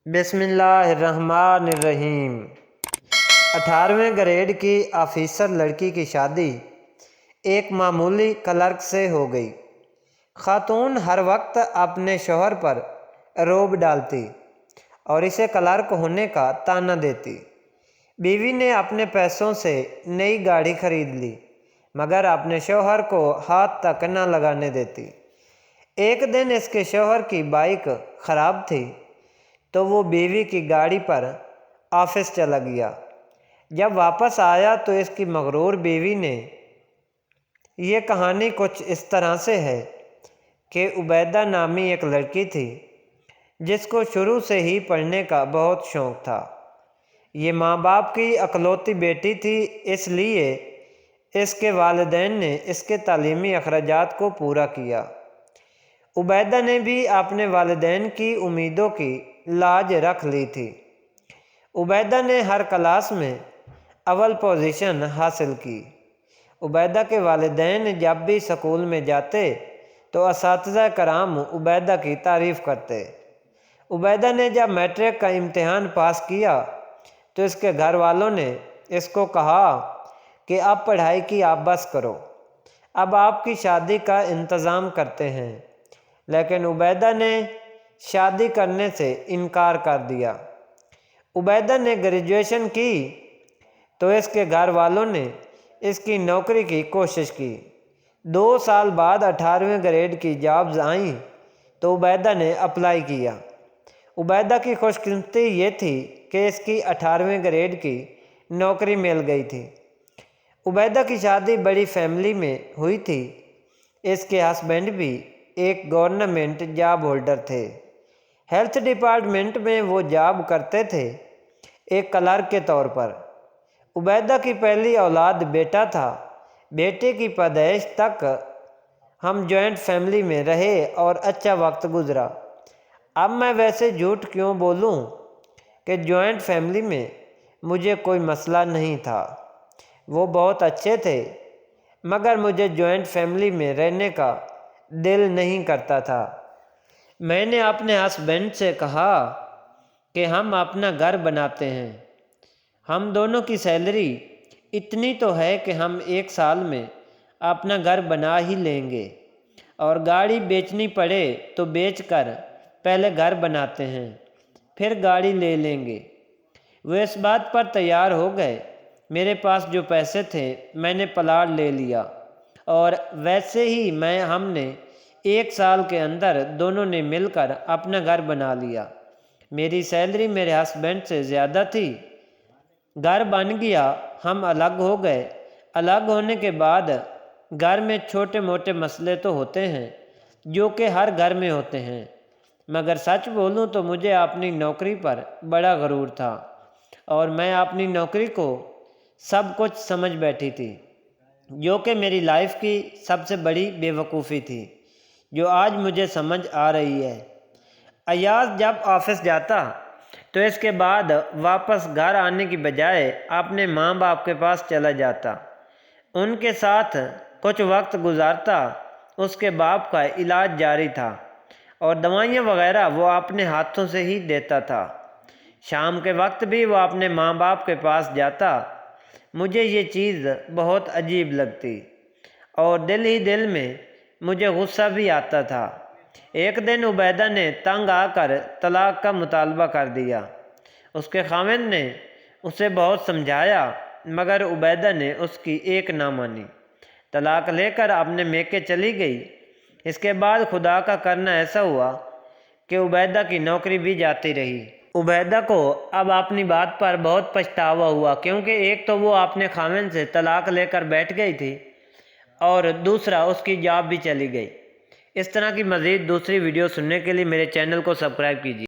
بسم اللہ الرحمن الرحیم۔ 18ویں گریڈ کی آفیسر لڑکی کی شادی ایک معمولی کلرک سے ہو گئی۔ خاتون ہر وقت اپنے شوہر پر روب ڈالتی اور اسے کلرک ہونے کا طعنہ دیتی۔ بیوی نے اپنے پیسوں سے نئی گاڑی خرید لی مگر اپنے شوہر کو ہاتھ تک نہ لگانے دیتی۔ ایک دن اس کے شوہر کی بائیک خراب تھی تو وہ بیوی کی گاڑی پر آفس چلا گیا۔ جب واپس آیا تو اس کی مغرور بیوی نے یہ کہانی کچھ اس طرح سے ہے کہ عبیدہ نامی ایک لڑکی تھی جس کو شروع سے ہی پڑھنے کا بہت شوق تھا۔ یہ ماں باپ کی اکلوتی بیٹی تھی، اس لیے اس کے والدین نے اس کے تعلیمی اخراجات کو پورا کیا۔ عبیدہ نے بھی اپنے والدین کی امیدوں کی لاج رکھ لی تھی۔ عبیدہ نے ہر کلاس میں اول پوزیشن حاصل کی۔ عبیدہ کے والدین جب بھی سکول میں جاتے تو اساتذہ کرام عبیدہ کی تعریف کرتے۔ عبیدہ نے جب میٹرک کا امتحان پاس کیا تو اس کے گھر والوں نے اس کو کہا کہ اب پڑھائی کی آپ بس کرو، اب آپ کی شادی کا انتظام کرتے ہیں، لیکن عبیدہ نے شادی کرنے سے انکار کر دیا۔ عبیدہ نے گریجویشن کی تو اس کے گھر والوں نے اس کی نوکری کی کوشش کی۔ 2 سال بعد 18ویں گریڈ کی جابز آئیں تو عبیدہ نے اپلائی کیا۔ عبیدہ کی خوش قسمتی یہ تھی کہ اس کی 18ویں گریڈ کی نوکری مل گئی تھی۔ عبیدہ کی شادی بڑی فیملی میں ہوئی تھی۔ اس کے ہسبینڈ بھی ایک گورنمنٹ جاب ہولڈر تھے۔ ہیلتھ ڈپارٹمنٹ میں وہ جاب کرتے تھے، ایک کلرک کے طور پر۔ عبیدہ کی پہلی اولاد بیٹا تھا۔ بیٹے کی پیدائش تک ہم جوائنٹ فیملی میں رہے اور اچھا وقت گزرا۔ اب میں ویسے جھوٹ کیوں بولوں کہ جوائنٹ فیملی میں مجھے کوئی مسئلہ نہیں تھا، وہ بہت اچھے تھے، مگر مجھے جوائنٹ فیملی میں رہنے کا دل نہیں کرتا تھا۔ میں نے اپنے ہسبینڈ سے کہا کہ ہم اپنا گھر بناتے ہیں، ہم دونوں کی سیلری اتنی تو ہے کہ ہم 1 سال میں اپنا گھر بنا ہی لیں گے، اور گاڑی بیچنی پڑے تو بیچ کر پہلے گھر بناتے ہیں، پھر گاڑی لے لیں گے۔ وہ اس بات پر تیار ہو گئے۔ میرے پاس جو پیسے تھے میں نے پلاٹ لے لیا اور ویسے ہی ہم نے 1 سال کے اندر دونوں نے مل کر اپنا گھر بنا لیا۔ میری سیلری میرے ہسبینڈ سے زیادہ تھی۔ گھر بن گیا، ہم الگ ہو گئے۔ الگ ہونے کے بعد گھر میں چھوٹے موٹے مسئلے تو ہوتے ہیں جو کہ ہر گھر میں ہوتے ہیں، مگر سچ بولوں تو مجھے اپنی نوکری پر بڑا غرور تھا اور میں اپنی نوکری کو سب کچھ سمجھ بیٹھی تھی، جو کہ میری لائف کی سب سے بڑی بے وقوفی تھی، جو آج مجھے سمجھ آ رہی ہے۔ ایاز جب آفس جاتا تو اس کے بعد واپس گھر آنے کی بجائے اپنے ماں باپ کے پاس چلا جاتا، ان کے ساتھ کچھ وقت گزارتا۔ اس کے باپ کا علاج جاری تھا اور دوائیاں وغیرہ وہ اپنے ہاتھوں سے ہی دیتا تھا۔ شام کے وقت بھی وہ اپنے ماں باپ کے پاس جاتا۔ مجھے یہ چیز بہت عجیب لگتی اور دل ہی دل میں مجھے غصہ بھی آتا تھا۔ ایک دن عبیدہ نے تنگ آ کر طلاق کا مطالبہ کر دیا۔ اس کے خاوند نے اسے بہت سمجھایا مگر عبیدہ نے اس کی ایک نہ مانی، طلاق لے کر اپنے میکے چلی گئی۔ اس کے بعد خدا کا کرنا ایسا ہوا کہ عبیدہ کی نوکری بھی جاتی رہی۔ عبیدہ کو اب اپنی بات پر بہت پچھتاوا ہوا، کیونکہ ایک تو وہ اپنے خاوند سے طلاق لے کر بیٹھ گئی تھی اور دوسرا اس کی جاب بھی چلی گئی۔ اس طرح کی مزید دوسری ویڈیو سننے کے لیے میرے چینل کو سبسکرائب کیجیے۔